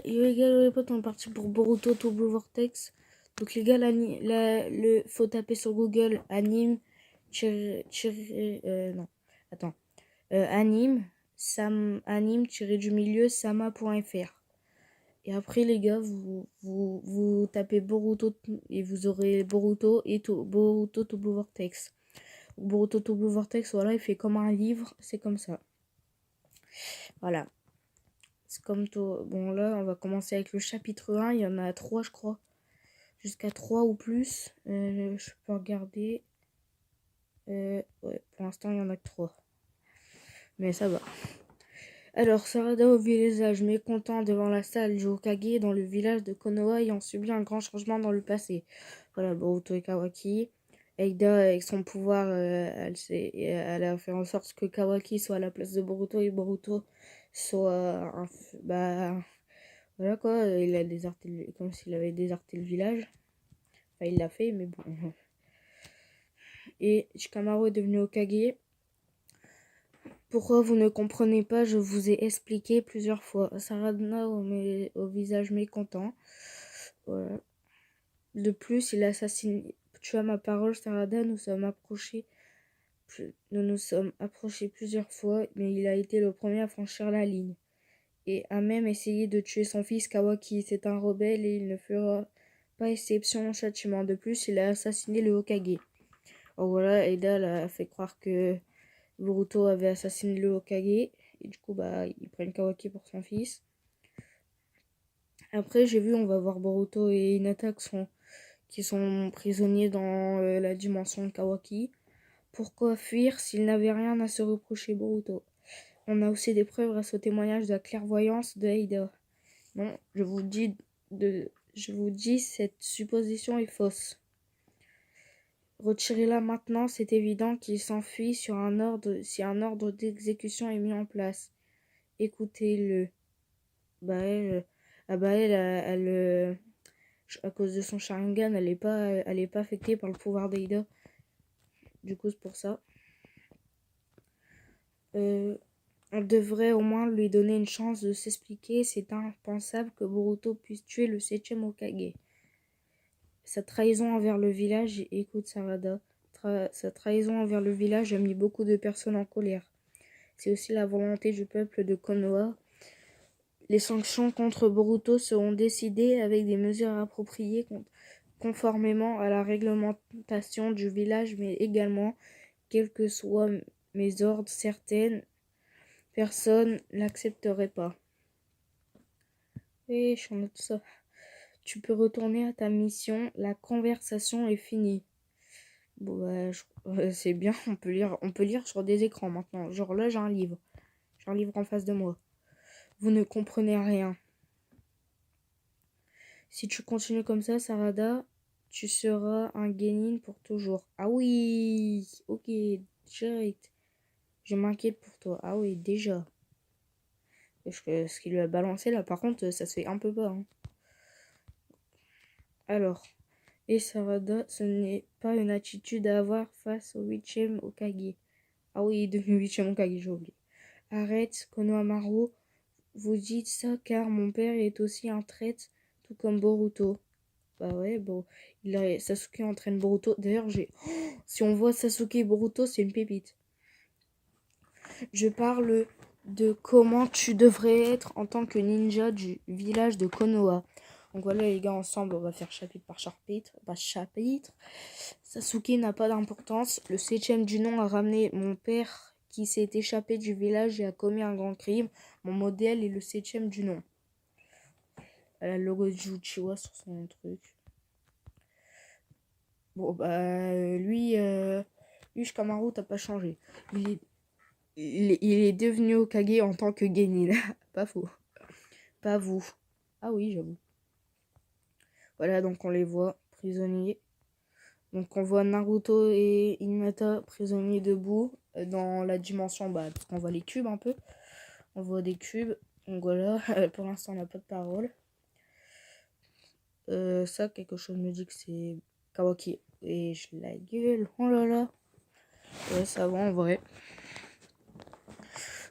Yo les gars, les potes, on est parti pour Boruto to Blue Vortex. Donc les gars, faut taper sur Google anime, non, attends, anime du milieu sama.fr. Et après les gars, vous tapez Boruto et vous aurez Boruto to Blue Vortex. Boruto to Blue Vortex, voilà, il fait comme un livre, c'est comme ça. Voilà. C'est comme tout. Bon, là, on va commencer avec le chapitre 1. Il y en a 3, je crois. Jusqu'à 3 ou plus. Je peux regarder. Ouais, pour l'instant, il y en a que 3. Mais ça va. Alors, Sarada au village mécontent devant la salle du Hokage dans le village de Konoha ayant subi un grand changement dans le passé. Voilà, Boruto et Kawaki. Eida, avec son pouvoir, elle a fait en sorte que Kawaki soit à la place de Boruto et Boruto soit voilà quoi, il a déserté comme s'il avait déserté le village. Enfin, il l'a fait, mais bon. Et Shikamaru est devenu Hokage. Pourquoi vous ne comprenez pas, je vous ai expliqué plusieurs fois. Sarada au visage mécontent. Voilà. De plus, il assassine. Tu as ma parole, Sarada, nous nous sommes approchés plusieurs fois, mais il a été le premier à franchir la ligne. Et a même essayé de tuer son fils Kawaki. C'est un rebelle et il ne fera pas exception au châtiment. De plus, il a assassiné le Hokage. Alors voilà, Eida a fait croire que Boruto avait assassiné le Hokage. Et du coup, ils prennent Kawaki pour son fils. Après, j'ai vu, on va voir Boruto et Hinata qui sont prisonniers dans la dimension de Kawaki. Pourquoi fuir s'ils n'avaient rien à se reprocher, Boruto? On a aussi des preuves grâce au témoignage de la clairvoyance de Eida. Non, je vous dis, cette supposition est fausse. Retirez-la maintenant, c'est évident qu'il s'enfuit si un ordre d'exécution est mis en place. Écoutez-le. À cause de son Sharingan, elle est pas affectée par le pouvoir d'Eida. Du coup, c'est pour ça. On devrait au moins lui donner une chance de s'expliquer. C'est impensable que Boruto puisse tuer le 7e Hokage. Sa trahison envers le village, écoute Sarada, sa trahison envers le village a mis beaucoup de personnes en colère. C'est aussi la volonté du peuple de Konoha. Les sanctions contre Boruto seront décidées avec des mesures appropriées conformément à la réglementation du village, mais également, quels que soient mes ordres, certaines personnes l'accepteraient pas. Et je note ça. Tu peux retourner à ta mission, la conversation est finie. Bon, c'est bien, on peut lire sur des écrans maintenant. Genre là, j'ai un livre en face de moi. Vous ne comprenez rien. Si tu continues comme ça, Sarada, tu seras un genin pour toujours. Ah oui, ok, direct. Je m'inquiète pour toi. Ah oui, déjà. Parce que ce qu'il lui a balancé là, par contre, ça se fait un peu bas. Hein. Alors, et Sarada, ce n'est pas une attitude à avoir face au 8e Hokage. Ah oui, il est devenu 8e Hokage, j'ai oublié. Arrête, Konohamaru, vous dites ça car mon père est aussi un traître, tout comme Boruto. Bah ouais, bon, Sasuke entraîne Boruto. D'ailleurs, si on voit Sasuke et Boruto, c'est une pépite. Je parle de comment tu devrais être en tant que ninja du village de Konoha. Donc voilà les gars, ensemble, on va faire chapitre par chapitre. Sasuke n'a pas d'importance. Le 7e du nom a ramené mon père qui s'est échappé du village et a commis un grand crime. Mon modèle est le 7e du nom. Elle a le logo de Uchiwa sur son truc. Bon, lui, Shikamaru, t'as pas changé. Il est devenu Hokage en tant que genin. Pas faux. Pas vous. Ah oui, j'avoue. Voilà, donc on les voit prisonniers. Donc on voit Naruto et Hinata prisonniers debout dans la dimension, parce qu'on voit les cubes un peu. On voit des cubes. Donc voilà, pour l'instant on n'a pas de parole. Ça, quelque chose me dit que c'est Kawaki. Et je la gueule. Oh là là. Ouais, ça va en vrai.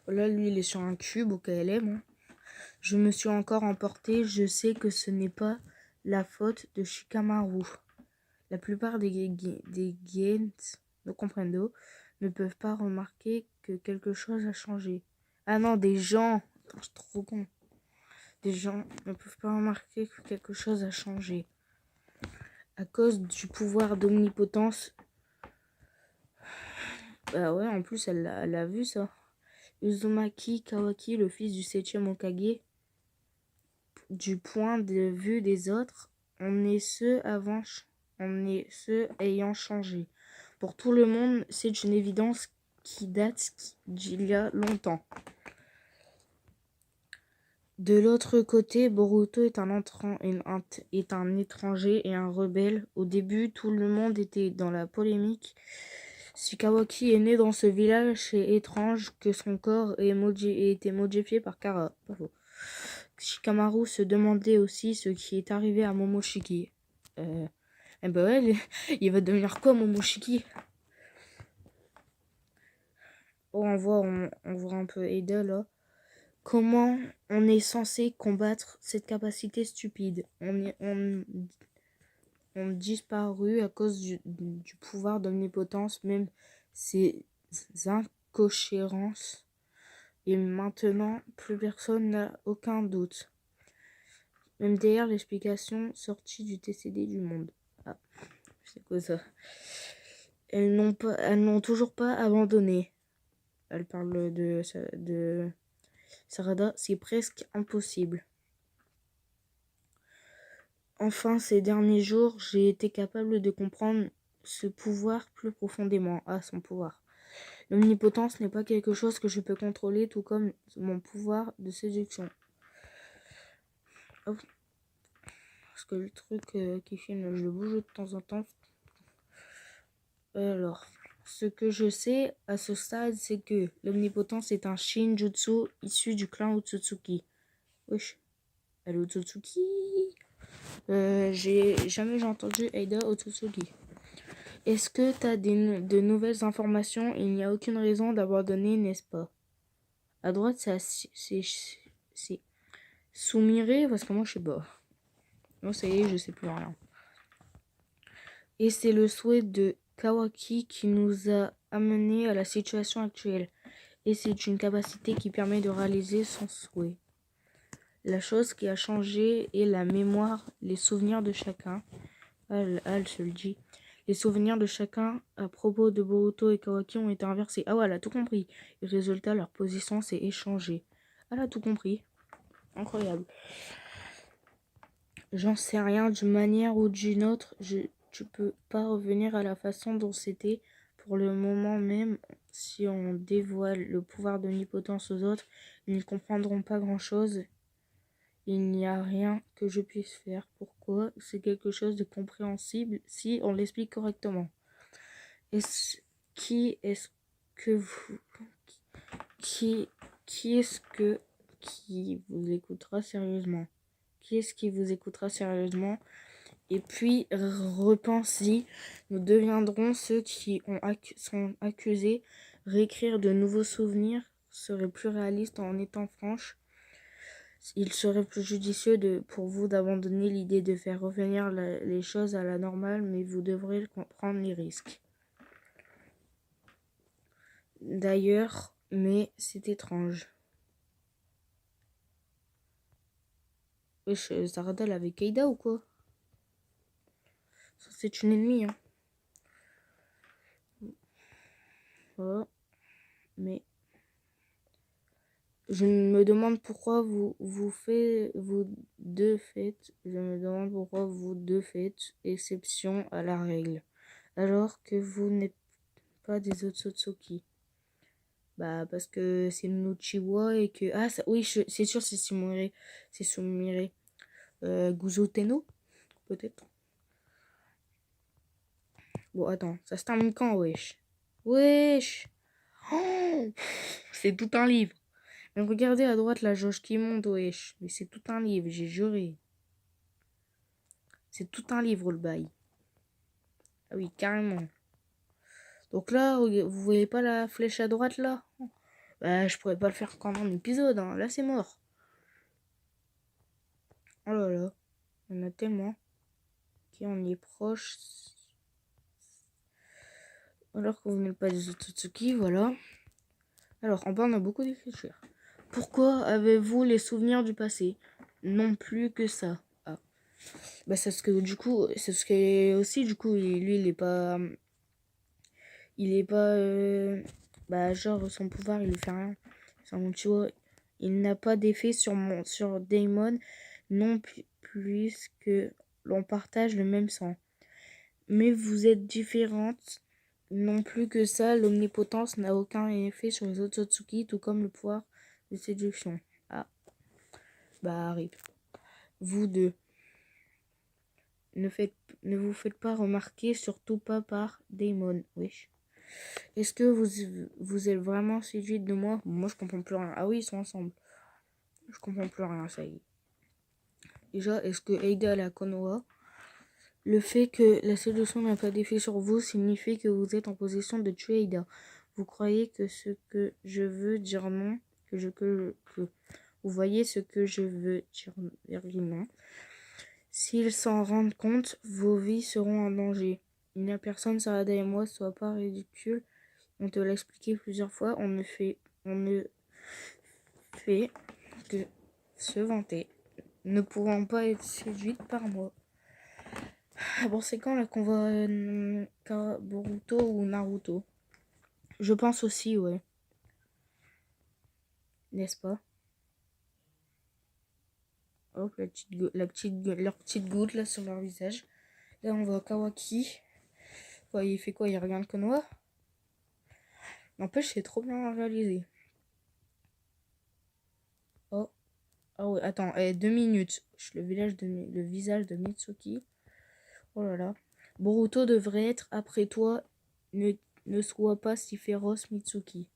Là, lui, il est sur un cube au KLM. Hein. Je me suis encore emporté. Je sais que ce n'est pas la faute de Shikamaru. La plupart des Gens no comprendo ne peuvent pas remarquer que quelque chose a changé. Ah non, des gens. Attends, je suis trop con. Des gens ne peuvent pas remarquer que quelque chose a changé. À cause du pouvoir d'omnipotence. Bah ouais, en plus, elle a vu ça. Uzumaki Kawaki, le fils du 7e Hokage, du point de vue des autres, on est ceux ayant changé. Pour tout le monde, c'est une évidence qui date d'il y a longtemps. De l'autre côté, Boruto est un étranger et un rebelle. Au début, tout le monde était dans la polémique. Si Kawaki est né dans ce village, c'est étrange que son corps ait été modifié par Kara. Shikamaru se demandait aussi ce qui est arrivé à Momoshiki. Eh ben ouais, il va devenir quoi Momoshiki? Oh, on voit un peu Ada là. Comment on est censé combattre cette capacité stupide? On disparu à cause du pouvoir d'omnipotence, même ses incohérences. Et maintenant, plus personne n'a aucun doute. Même derrière l'explication sortie du TCD du monde. Ah, c'est quoi ça? Elles n'ont toujours pas abandonné. Elle parle de Sarada, c'est presque impossible. Enfin, ces derniers jours, j'ai été capable de comprendre ce pouvoir plus profondément. Ah, son pouvoir. L'omnipotence n'est pas quelque chose que je peux contrôler, tout comme mon pouvoir de séduction. Hop. Parce que le truc qui filme, je le bouge de temps en temps. Alors, ce que je sais à ce stade, c'est que l'omnipotence est un Shinjutsu issu du clan Otsutsuki. Wesh, elle est Otsutsuki. J'ai jamais entendu Ada Otsutsuki. Est-ce que t'as de nouvelles informations? Il n'y a aucune raison d'abandonner, n'est-ce pas? À droite, c'est Sumire, parce que moi je sais pas. Non, ça y est, je sais plus rien. Et c'est le souhait de Kawaki qui nous a amenés à la situation actuelle. Et c'est une capacité qui permet de réaliser son souhait. La chose qui a changé est la mémoire, les souvenirs de chacun. Elle se le dit. Les souvenirs de chacun à propos de Boruto et Kawaki ont été inversés. Ah ouais, elle a tout compris. Et résultat, leur position s'est échangée. Elle a tout compris. Incroyable. J'en sais rien, d'une manière ou d'une autre. Tu peux pas revenir à la façon dont c'était pour le moment même. Si on dévoile le pouvoir d'omnipotence aux autres, ils ne comprendront pas grand-chose. Il n'y a rien que je puisse faire. Pourquoi? C'est quelque chose de compréhensible si on l'explique correctement. Qui est-ce que vous... Qui est-ce qui vous écoutera sérieusement? Qui est-ce qui vous écoutera sérieusement? Et puis, repense-y, nous deviendrons ceux qui sont accusés. Réécrire de nouveaux souvenirs serait plus réaliste en étant franche. Il serait plus judicieux pour vous d'abandonner l'idée de faire revenir les choses à la normale, mais vous devrez prendre les risques. D'ailleurs, mais c'est étrange. Wesh, Sarada elle avec Keida ou quoi? C'est une ennemie, hein. Voilà. Mais je me demande pourquoi vous deux faites exception à la règle, alors que vous n'êtes pas des Otsutsuki. Bah parce que c'est une Uchiwa et que oui c'est sûr c'est Sumire, Guzo Tenno peut-être. Bon attends, ça se termine quand wesh? Oh, c'est tout un livre. Mais regardez à droite la jauge qui monte, wesh. Mais c'est tout un livre, j'ai juré. C'est tout un livre le bail. Ah oui, carrément. Donc là, vous voyez pas la flèche à droite là? Bah, je pourrais pas le faire qu'en un épisode, hein. Là c'est mort. Oh là là, il y en a tellement. Ok, on y est proche. Alors que vous n'êtes pas des Otsutsuki, voilà. Alors, en bas, on a beaucoup d'écriture. Pourquoi avez-vous les souvenirs du passé? Non plus que ça. Ah. Bah, c'est ce que, du coup, c'est ce que aussi, du coup, lui, il est pas. Il est pas. Bah, genre, son pouvoir, il lui fait rien. Tu vois, il n'a pas d'effet sur Daemon, non plus que l'on partage le même sang. Mais vous êtes différentes. Non plus que ça, l'omnipotence n'a aucun effet sur les Otsutsuki, tout comme le pouvoir de séduction. Ah, bah arrive. Vous deux, ne, ne vous faites pas remarquer, surtout pas par Daemon. Wesh. Est-ce que vous êtes vraiment séduite de moi? Moi, je comprends plus rien. Ah oui, ils sont ensemble. Je comprends plus rien, ça y est. Déjà, est-ce que Eida la Konoha? Le fait que la séduction n'a pas d'effet sur vous signifie que vous êtes en possession de tuer Eida. Vous croyez que ce que je veux dire non, que vous voyez ce que je veux dire non. S'ils s'en rendent compte, vos vies seront en danger. Il n'y a personne, Sarada et moi, sois pas ridicule. On te l'a expliqué plusieurs fois, on ne fait que se vanter. Ne pouvant pas être séduite par moi. Bon, c'est quand là qu'on va Boruto ou Naruto? Je pense aussi, ouais. N'est-ce pas? Hop, leur petite goutte là sur leur visage. Là, on voit Kawaki. Ouais, il fait quoi? Il regarde Konoha? N'empêche, c'est trop bien réalisé. Oh. Ah ouais, attends, 2 minutes. Le visage de Mitsuki. Oh là là. Boruto devrait être après toi. Ne sois pas si féroce, Mitsuki.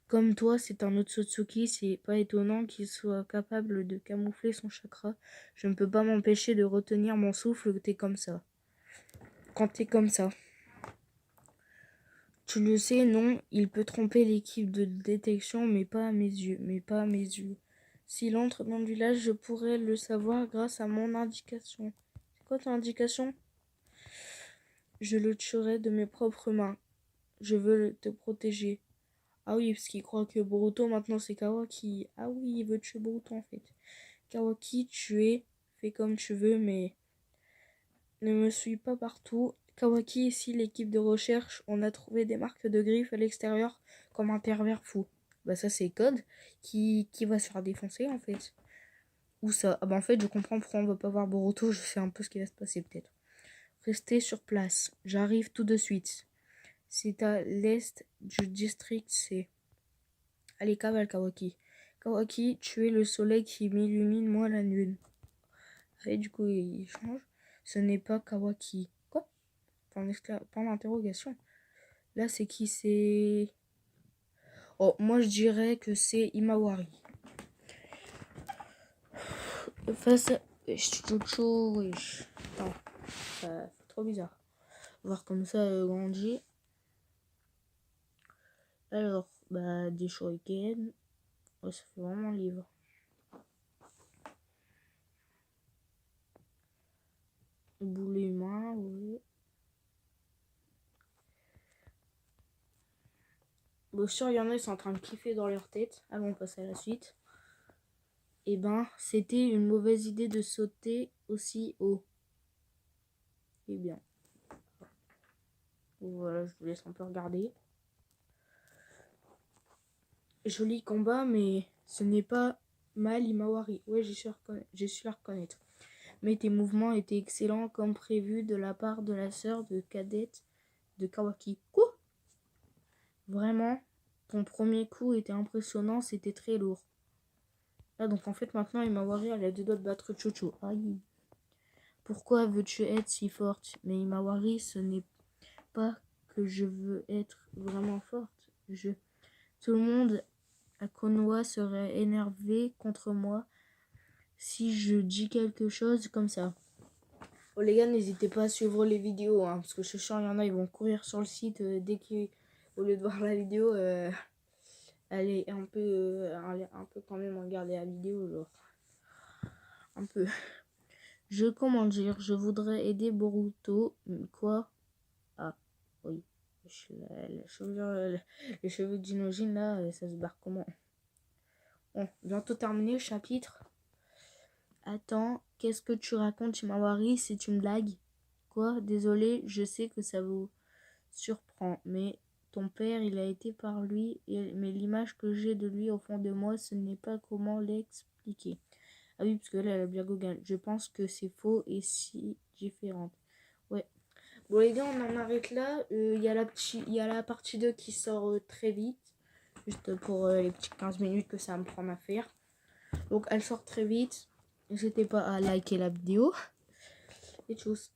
Comme toi, c'est un Otsutsuki, c'est pas étonnant qu'il soit capable de camoufler son chakra. Je ne peux pas m'empêcher de retenir mon souffle quand t'es comme ça. Tu le sais, non, il peut tromper l'équipe de détection, mais pas à mes yeux. S'il entre dans le village, je pourrais le savoir grâce à mon indication. C'est quoi ton indication? Je le tuerai de mes propres mains. Je veux te protéger. Ah oui, parce qu'il croit que Boruto, maintenant, c'est Kawaki. Ah oui, il veut tuer Boruto, en fait. Kawaki, fais comme tu veux, mais ne me suis pas partout. Kawaki, ici, l'équipe de recherche, on a trouvé des marques de griffes à l'extérieur comme un pervers fou. Bah ça, c'est Code qui va se faire défoncer, en fait. Où ça? Ah bah en fait, je comprends pourquoi on va pas voir Boruto, je sais un peu ce qui va se passer, peut-être. Restez sur place, j'arrive tout de suite. C'est à l'est du district C. Allez, cavale, Kawaki. Kawaki, tu es le soleil qui m'illumine, moi, la lune. Et du coup, il change. Ce n'est pas Kawaki. Quoi? Point d'interrogation. Là, c'est qui? C'est... Oh, moi, je dirais que c'est Imawari. Face à... Chucho, wesh. Attends, c'est trop bizarre. Voir comme ça grandir. Alors, bah, des shurikens. Ouais, ça fait vraiment livre. Boulet humain, oui. Bon, sûr, il y en a, ils sont en train de kiffer dans leur tête. Allons, on passe à la suite. Eh ben, c'était une mauvaise idée de sauter aussi haut. Eh bien. Voilà, je vous laisse un peu regarder. Joli combat, mais ce n'est pas mal Imawari. Ouais, j'ai su la reconnaître. Mais tes mouvements étaient excellents comme prévu de la part de la sœur de cadette de Kawaki. Quoi? Vraiment, ton premier coup était impressionnant, c'était très lourd. Ah, donc en fait, maintenant, Imawari, elle a deux doigts de battre Chocho. Aïe. Pourquoi veux-tu être si forte? Mais Imawari, ce n'est pas que je veux être vraiment forte. Tout le monde à Konoha serait énervé contre moi si je dis quelque chose comme ça. Oh les gars, n'hésitez pas à suivre les vidéos, hein, parce que je suis sûr, il y en a, ils vont courir sur le site dès qu'ils, au lieu de voir la vidéo, allez un peu quand même regarder la vidéo, genre. un peu. Comment dire, je voudrais aider Boruto. Quoi? Ah, oui. Les cheveux d'Inojin, là, ça se barre comment? Bon, bientôt terminé le chapitre. Attends, qu'est-ce que tu racontes, Shimawari? C'est une blague? Quoi? Désolé, je sais que ça vous surprend, mais ton père, il a été par lui, mais l'image que j'ai de lui au fond de moi, ce n'est pas comment l'expliquer. Ah oui, parce que là, la blague, je pense que c'est faux et si différente. Ouais. Bon les gars, on en arrête là. Il y a la partie 2 qui sort très vite. Juste pour les petites 15 minutes que ça va me prendre à faire. Donc elle sort très vite. N'hésitez pas à liker la vidéo. Et tchuss.